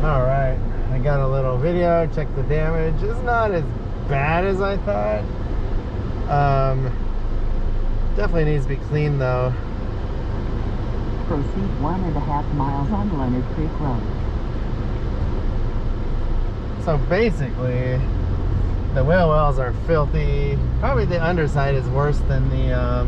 All right, I got a little video, check the damage. It's not as bad as I thought. Definitely needs to be cleaned though. Proceed 1.5 miles on Leonard Creek Road. So basically, the wheel wells are filthy. Probably the underside is worse than the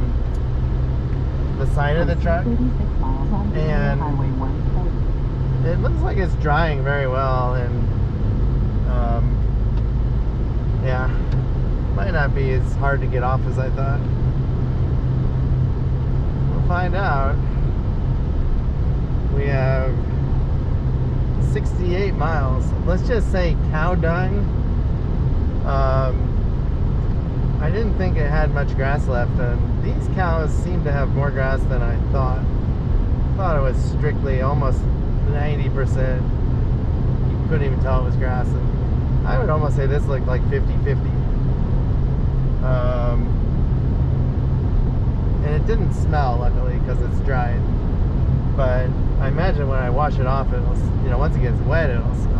side of the truck. 36 miles on And Highway 140. it looks like it's drying very well, and yeah, might not be as hard to get off as I thought. We'll find out. We have 68 miles. Let's just say cow dung. I didn't think it had much grass left, and these cows seem to have more grass than I thought. I thought it was strictly almost 90%. You couldn't even tell it was grass. And I would almost say this looked like 50-50. And it didn't smell, luckily, because it's dried. But I imagine when I wash it off, it'll, you know, once it gets wet, it'll smell.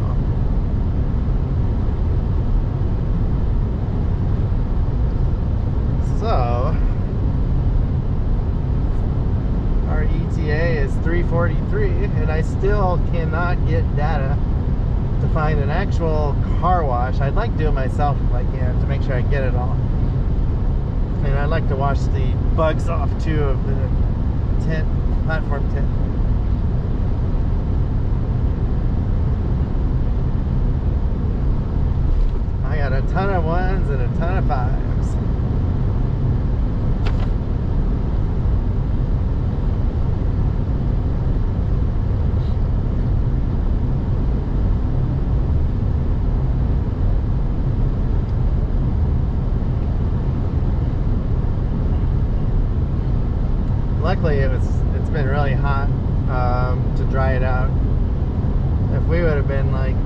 So our ETA is 3:43, and I still cannot get data to find an actual car wash. I'd like to do it myself if I can, to make sure I get it all. And I'd like to wash the bugs off too of the tent, platform tent. I got a ton of ones and a ton of fives. Luckily, it's been really hot to dry it out. If we would have been like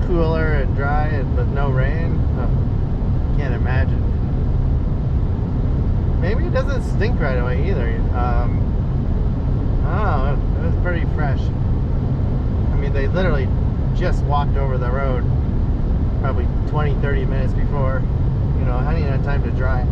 cooler and dry and with no rain, can't imagine. Maybe it doesn't stink right away either. I don't know, it was pretty fresh. I mean, they literally just walked over the road probably 20-30 minutes before. You know, hadn't even had time to dry.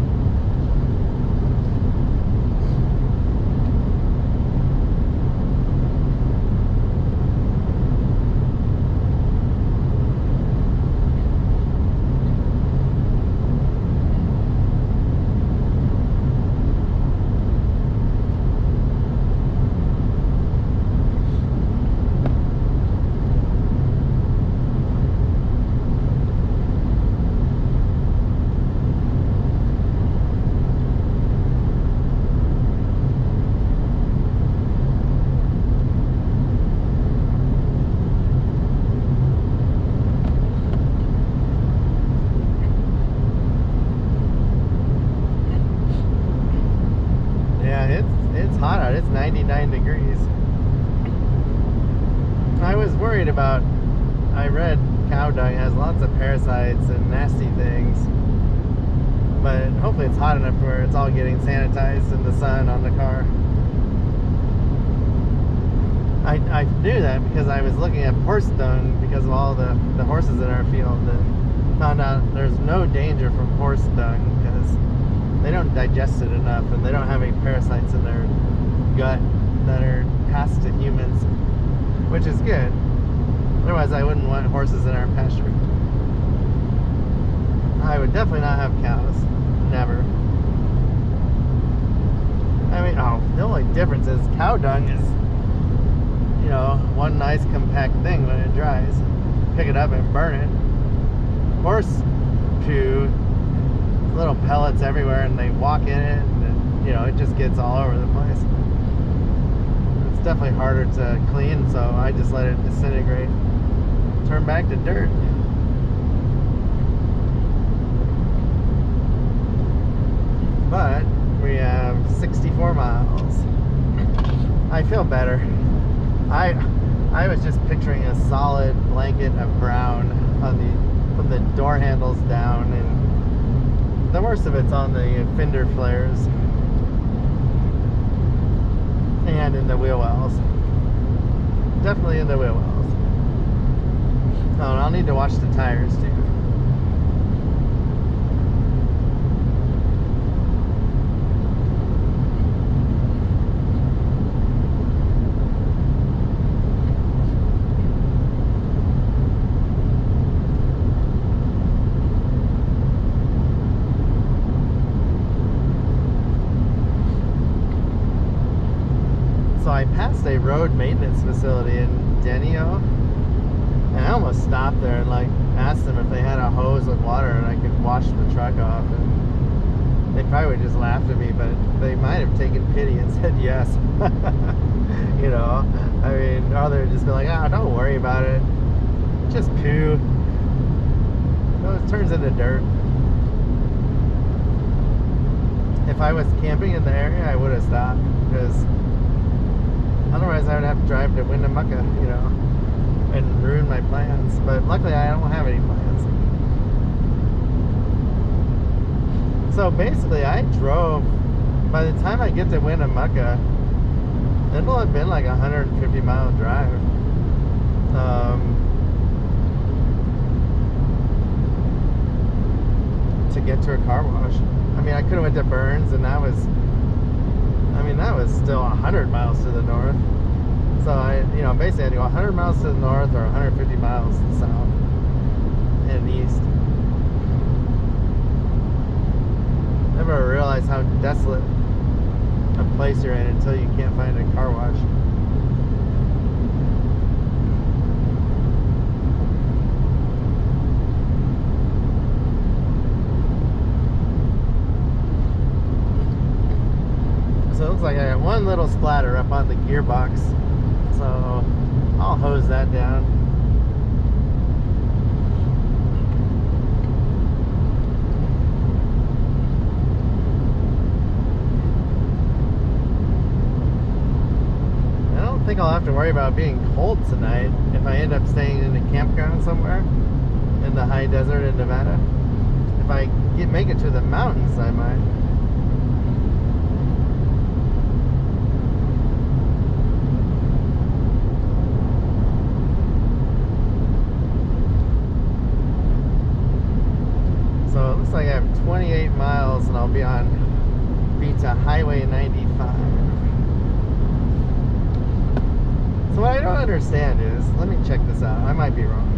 It's hot out. It's 99 degrees. I was worried about, I read cow dung has lots of parasites and nasty things, but hopefully it's hot enough where it's all getting sanitized in the sun on the car. I knew that because I was looking at horse dung because of all the horses in our field, and found out there's no danger from horse dung because they don't digest it enough, and they don't have any parasites in their gut that are passed to humans, which is good. Otherwise, I wouldn't want horses in our pasture. I would definitely not have cows. Never. I mean, the only difference is cow dung is, you know, one nice compact thing when it dries. Pick it up and burn it. Horse poo, little pellets everywhere, and they walk in it, and you know, it just gets all over the place. It's definitely harder to clean, so I just let it disintegrate, turn back to dirt. But we have 64 miles. I feel better. I was just picturing a solid blanket of brown on from the door handles down, and the worst of it's on the fender flares and in the wheel wells. Definitely in the wheel wells. Oh, and I'll need to watch the tires too. So I passed a road maintenance facility in Denio, and I almost stopped there and like asked them if they had a hose with water and I could wash the truck off, and they probably would just laughed at me, but they might have taken pity and said yes. You know, I mean, or they'd just be like, "Ah, don't worry about it, just poo. It turns into dirt." If I was camping in the area, I would have stopped, because otherwise I would have to drive to Winnemucca, you know, and ruin my plans. But luckily I don't have any plans. So basically I drove, by the time I get to Winnemucca, it'll have been like a 150-mile drive. To get to a car wash. I mean, I could have went to Burns, and that was still 100 miles to the north. So basically I had to go 100 miles to the north or 150 miles to the south and east. Never realize how desolate a place you're in until you can't find a car wash. So it looks like I got one little splatter up on the gearbox, so I'll hose that down. I don't think I'll have to worry about being cold tonight if I end up staying in a campground somewhere in the high desert in Nevada. If I make it to the mountains, I might. So it looks like I have 28 miles and I'll be to Highway 95. So what I don't understand is, let me check this out, I might be wrong.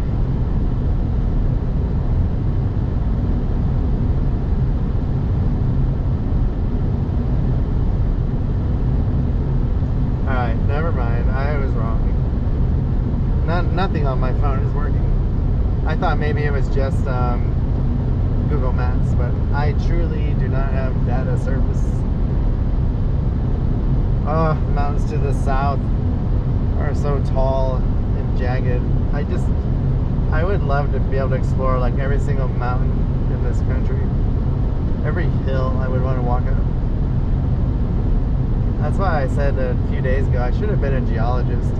Alright, never mind, I was wrong. Nothing on my phone is working. I thought maybe it was just Google Maps, but I truly do not have data service. Oh, mountains to the south are so tall and jagged. I would love to be able to explore like every single mountain in this country. Every hill I would want to walk up. That's why I said a few days ago I should have been a geologist.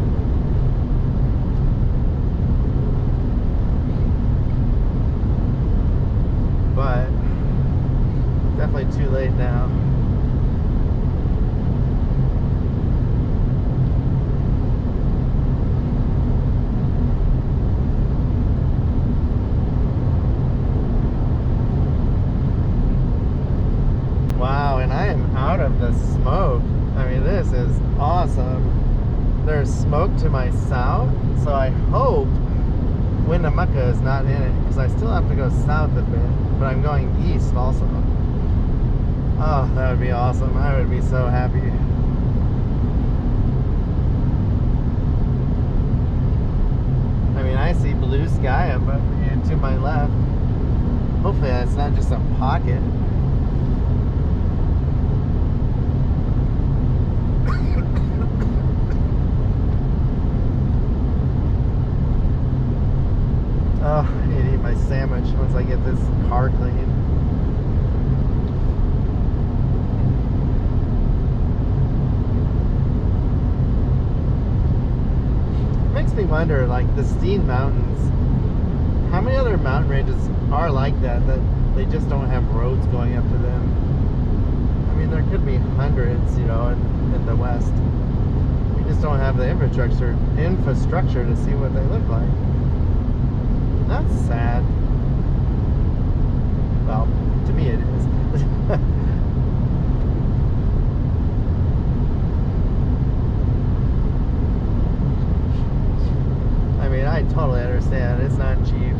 But definitely too late now. Wow, and I am out of the smoke. I mean, this is awesome. There's smoke to my south, so I hope Winnemucca is not in it, because I still have to go south a bit, but I'm going east also. Oh, that would be awesome. I would be so happy. I mean, I see blue sky up here to my left. Hopefully that's not just a pocket. Oh, I need to eat my sandwich once I get this car clean. It makes me wonder, like the Steen Mountains, how many other mountain ranges are like that they just don't have roads going up to them? I mean, there could be hundreds, in the West. We just don't have the infrastructure to see what they look like. That's sad. Well, to me it is. I mean, I totally understand. It's not cheap.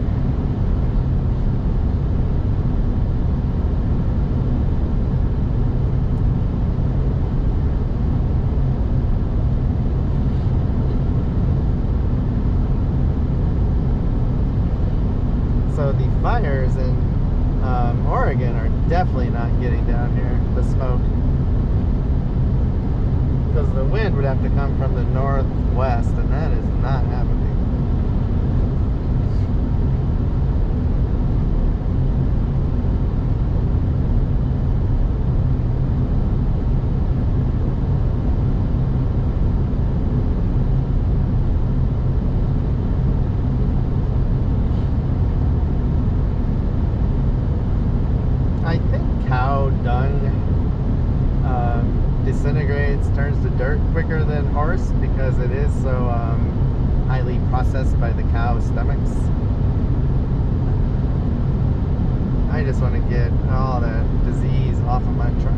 So the fires in Oregon are definitely not getting down here, the smoke. Because the wind would have to come from the northwest, and that is not happening. I think cow dung disintegrates, turns to dirt quicker than horse because it is so highly processed by the cow's stomachs. I just want to get all that disease off of my truck.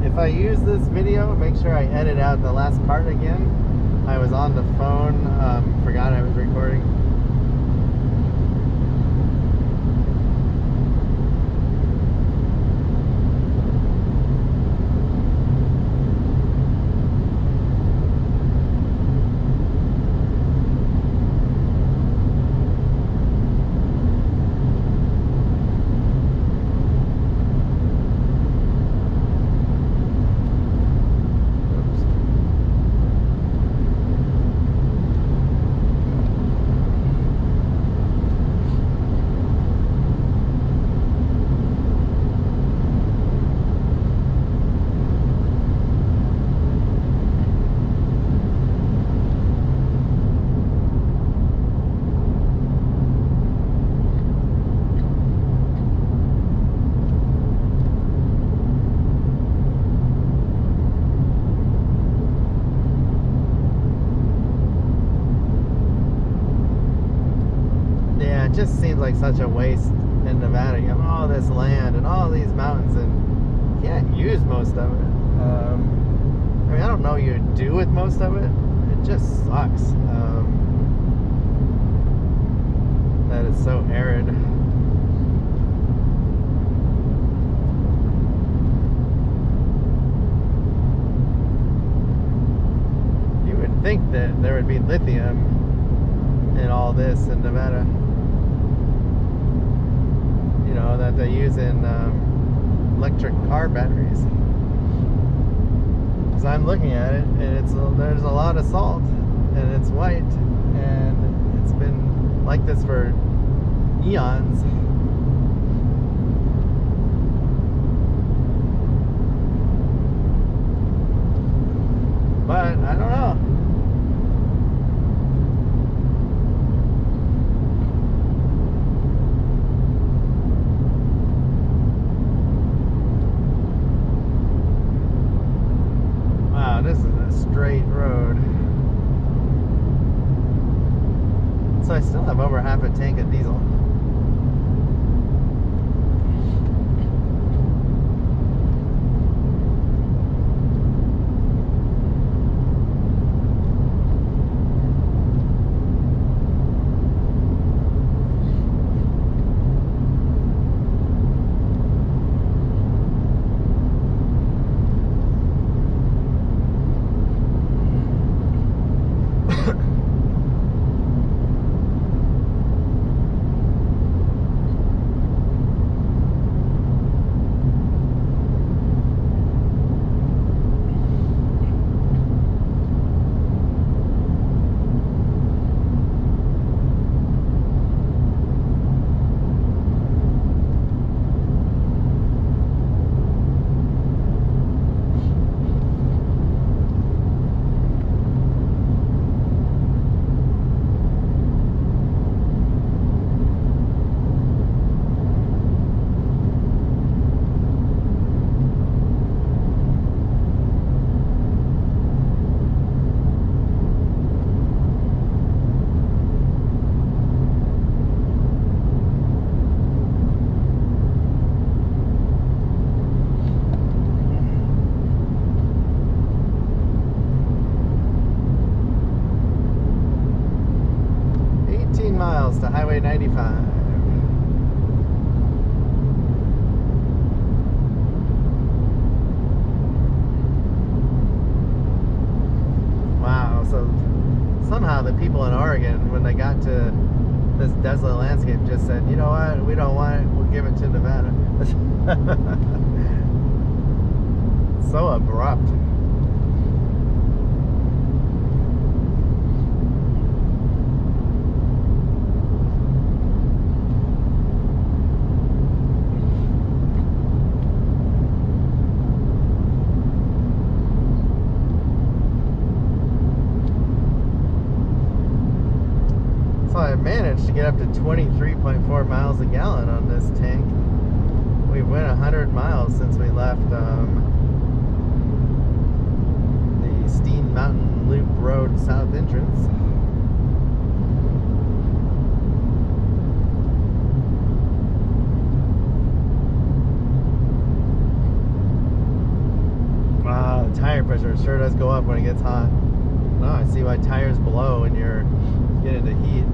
If I use this video, make sure I edit out the last part again. I was on the phone, forgot I was recording. It just seems like such a waste in Nevada. You have all this land and all these mountains, and you can't use most of it. I mean, I don't know what you do with most of it. It just sucks that it's so arid. You would think that there would be lithium in all this in Nevada. You know, that they use in electric car batteries. Because I'm looking at it, and there's a lot of salt, and it's white, and it's been like this for eons. But I don't know. This is a straight road. So I still have over half a tank of diesel. Highway 95. Wow, so somehow the people in Oregon, when they got to this desolate landscape, just said, you know what, we don't want it, we'll give it to Nevada. So abrupt. So I managed to get up to 23.4 miles a gallon on this tank. We've went 100 miles since we left the Steen Mountain Loop Road south entrance. Wow, the tire pressure sure does go up when it gets hot. Oh, I see why tires blow when you're getting the heat.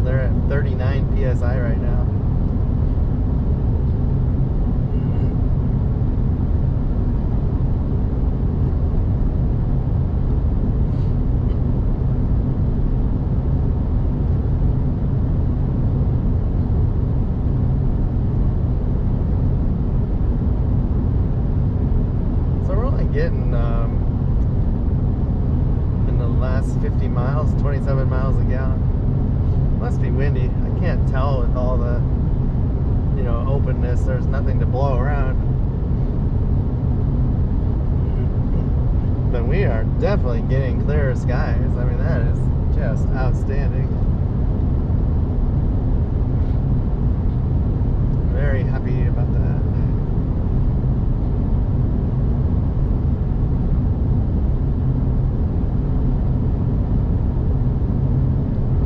They're at 39 psi right now. So we're only getting in the last 50 miles, 27 miles a gallon. Must be windy. I can't tell with all the, you know, openness. There's nothing to blow around. But we are definitely getting clearer skies. I mean, that is just outstanding. Very happy about that.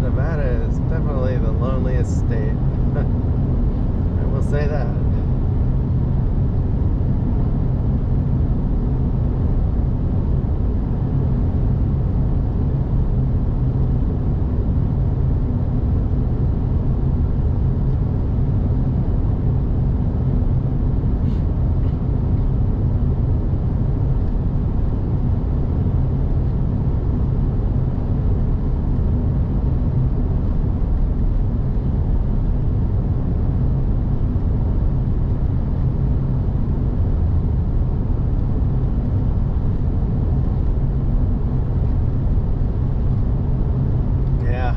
Nevada is definitely the loneliest state. I will say that.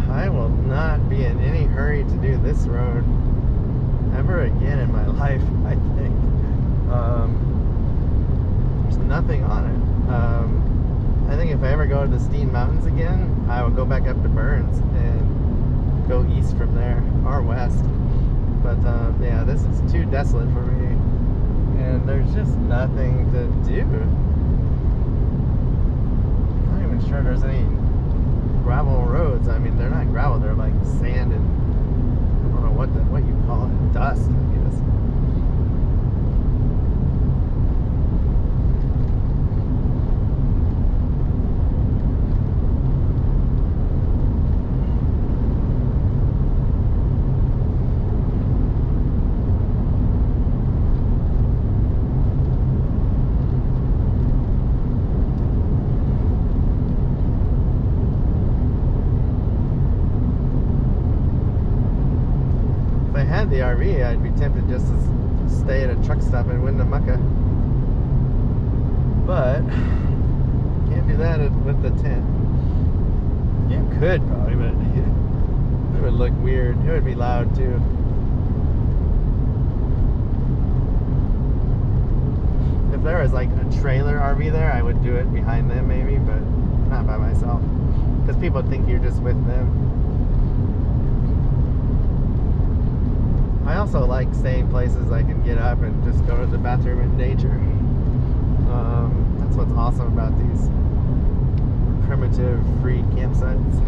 I will not be in any hurry to do this road ever again in my life, I think. There's nothing on it. I think if I ever go to the Steen Mountains again, I will go back up to Burns and go east from there, or west. But yeah, this is too desolate for me. And there's just nothing to do. I'm not even sure there's any gravel roads. I mean, they're not gravel, they're like sand and I don't know what you call it, dust, I guess. If I had the RV, I'd be tempted just to stay at a truck stop in Winnemucca. But can't do that with the tent. You could probably, but it would look weird. It would be loud too. If there was like a trailer RV there, I would do it behind them maybe, but not by myself. Because people think you're just with them. I also like staying places I can get up and just go to the bathroom in nature. That's what's awesome about these primitive free campsites.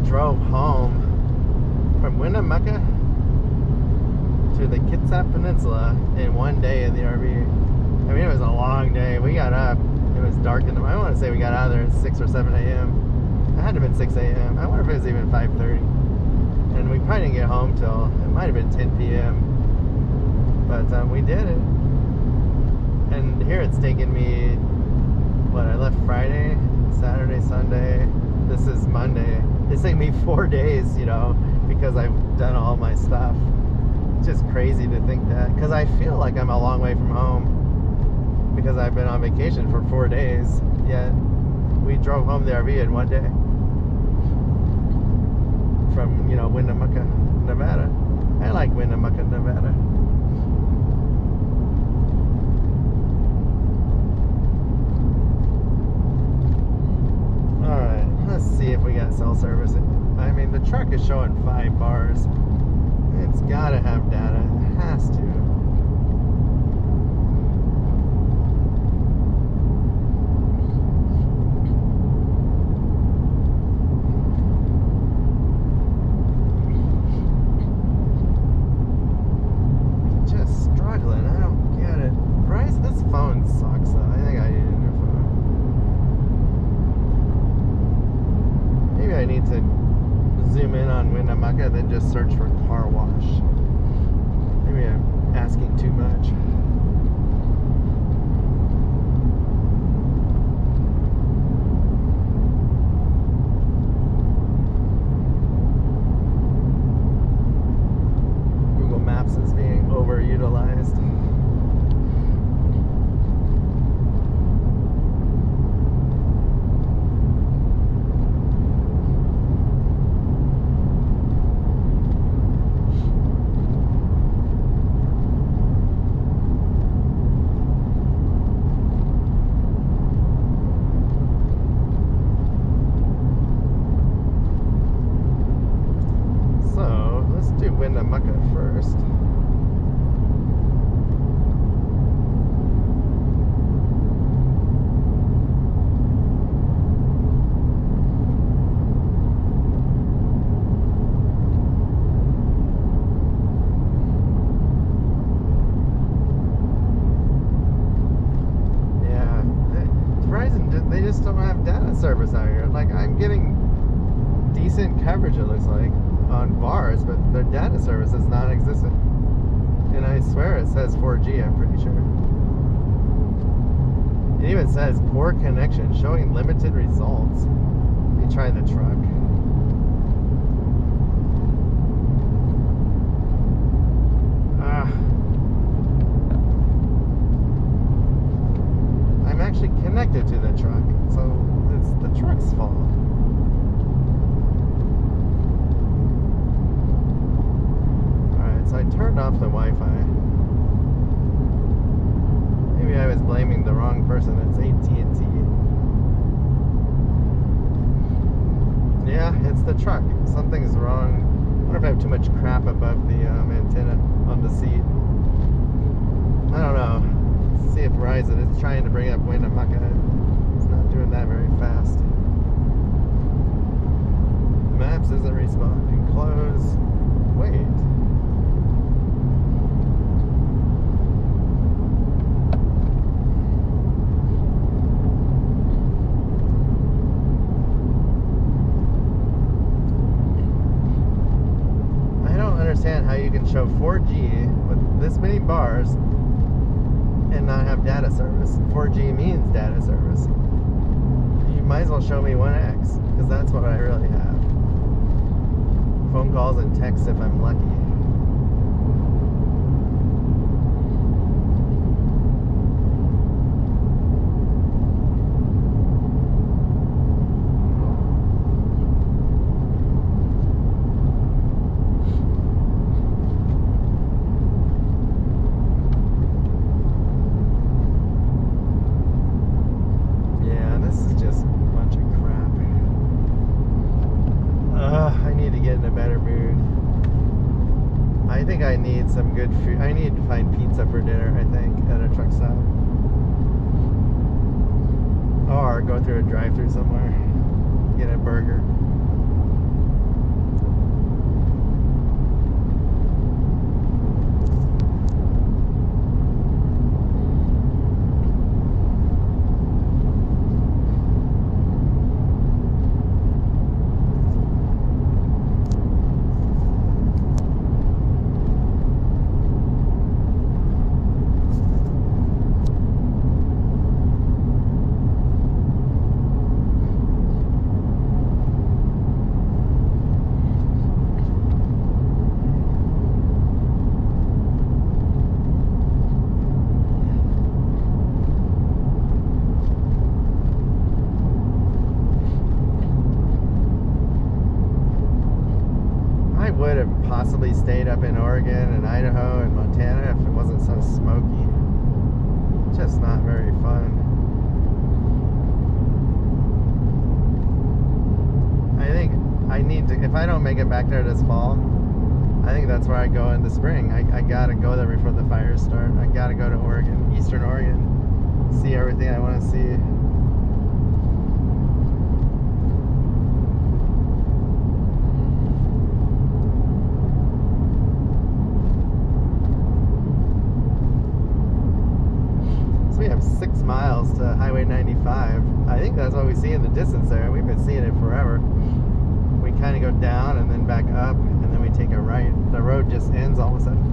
drove home from Winnemucca to the Kitsap Peninsula in one day in the RV. I mean, it was a long day. We got up. It was dark in the morning. I want to say we got out of there at 6 or 7 a.m. It had to have been 6 a.m. I wonder if it was even 5:30. And we probably didn't get home till, it might have been 10 p.m. But we did it. And here it's taken me, what, I left Friday, Saturday, Sunday. This is Monday. It's taken me 4 days, you know, because I've done all my stuff. It's just crazy to think that, because I feel like I'm a long way from home because I've been on vacation for 4 days, yet we drove home the RV in one day from, you know, Winnemucca, Nevada. I like Winnemucca, Nevada. Alright, let's see if we got cell service. I mean, the truck is showing 5 bars. It's gotta have data. It has to. Just struggling. I don't get it. Bryce, this phone sucks though. I think I need a new phone. Maybe I need to zoom in on Winnemucca, then just search for car wash. Maybe I'm asking too much. Google Maps is being overutilized. Winnemucca first. Yeah, Verizon, they just don't have data service out here. Like, I'm getting decent coverage, it looks like, on bars, but their data service is non-existent. And I swear it says 4G, I'm pretty sure. It even says poor connection, showing limited results. Let me try the truck. I'm actually connected to the truck, so it's the truck's fault. So I turned off the Wi-Fi. Maybe I was blaming the wrong person. It's AT&T. Yeah, it's the truck. Something's wrong. I wonder if I have too much crap above the antenna on the seat. I don't know. Let's see if Verizon is trying to bring up Winnemucca. It's not doing that very fast. Maps isn't responding. Close. Wait. Understand how you can show 4G with this many bars and not have data service. 4G means data service. You might as well show me 1X, because that's what I really have. Phone calls and texts if I'm lucky. I think I need some good food. I need to find pizza for dinner, I think, at a truck stop. Or go through a drive-thru somewhere, get a burger. possibly stayed up in Oregon and Idaho and Montana if it wasn't so smoky. Just not very fun. I think I need to, if I don't make it back there this fall, I think that's where I go in the spring. I gotta go there before the fires start. I gotta go to Oregon, Eastern Oregon, see everything I want to see. So we have 6 miles to Highway 95. I think that's what we see in the distance there. We've been seeing it forever. We kind of go down and then back up, and then we take a right. The road just ends all of a sudden.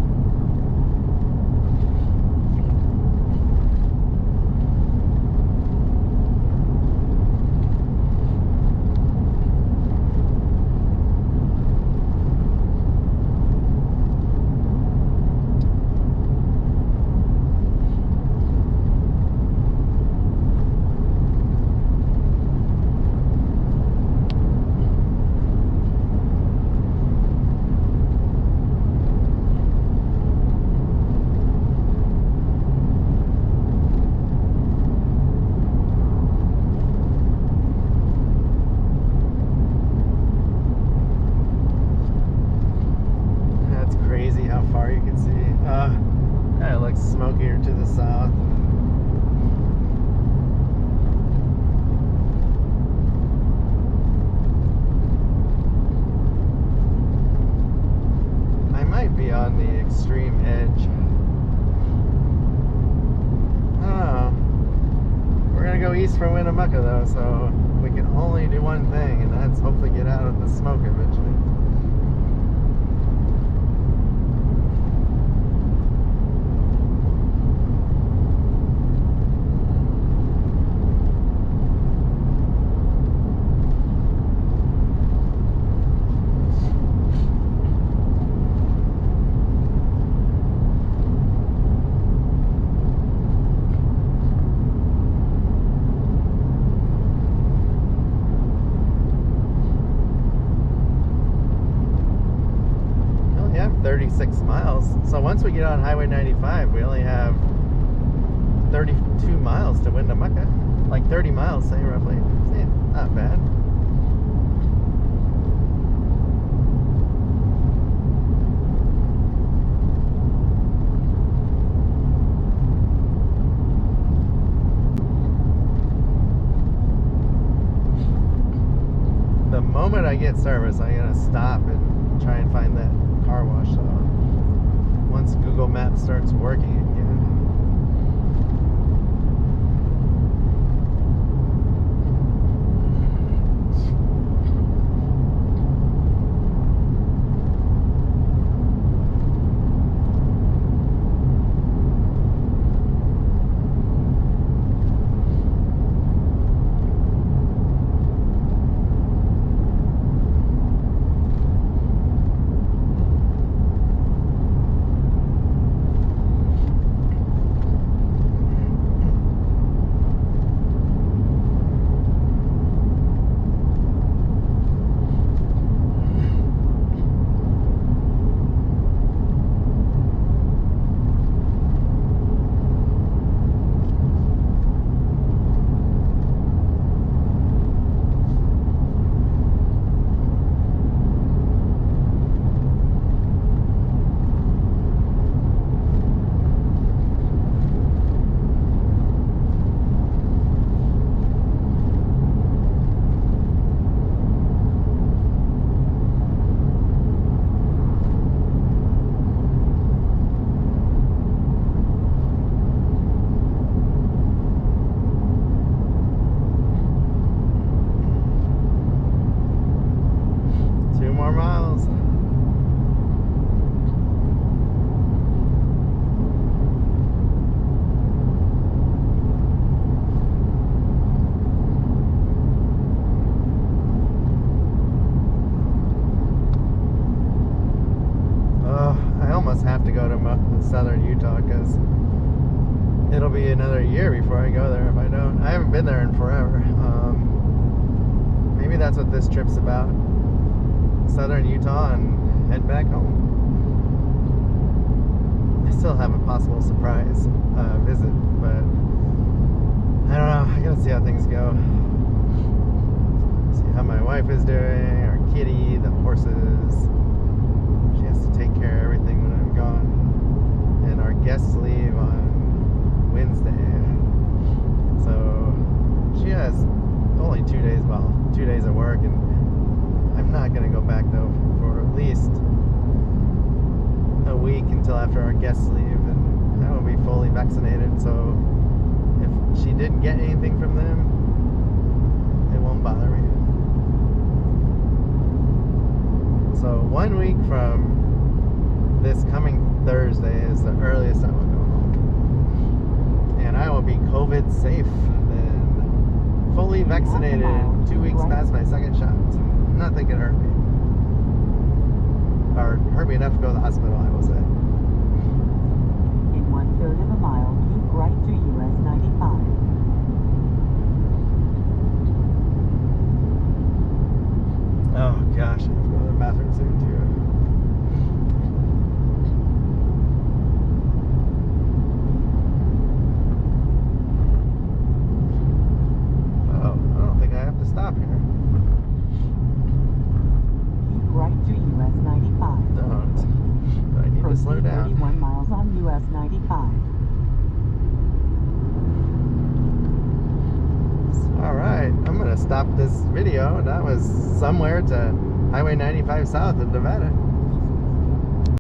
Smokier to the south. I might be on the extreme edge. I don't know. We're gonna go east from Winnemucca though, so we can only do one thing, and that's hopefully get out of the smoke eventually. We have 36 miles. So once we get on Highway 95, we only have 32 miles to Winnemucca. Like 30 miles, say roughly. See, not bad. The moment I get service, I gotta stop and try and find that car wash. So once Google Maps starts working again. Southern Utah, because it'll be another year before I go there if I don't. I haven't been there in forever. Maybe that's what this trip's about. Southern Utah and head back home. I still have a possible surprise visit, but I don't know. I gotta see how things go. See how my wife is doing, our kitty, the horses. She has to take care of everything when I'm gone. And our guests leave on Wednesday. So she has only 2 days, well, 2 days of work, and I'm not gonna go back though for at least a week until after our guests leave, and I will be fully vaccinated, so if she did get anything from them, it won't bother me. So 1 week from this coming Thursday is the earliest I will go home, and I will be COVID safe and fully vaccinated 2 weeks past my second shot. Nothing can hurt me, or hurt me enough to go to the hospital, I will say. In 1/3 of a mile, keep right to US 95. Oh gosh, I have to go to the bathroom soon too. Oh, I don't think I have to stop here. Keep right to US 95. Don't. But I need to slow Proceed down. 31 miles on US 95. Alright, I'm gonna stop this video. That was somewhere to Highway 95 south of Nevada.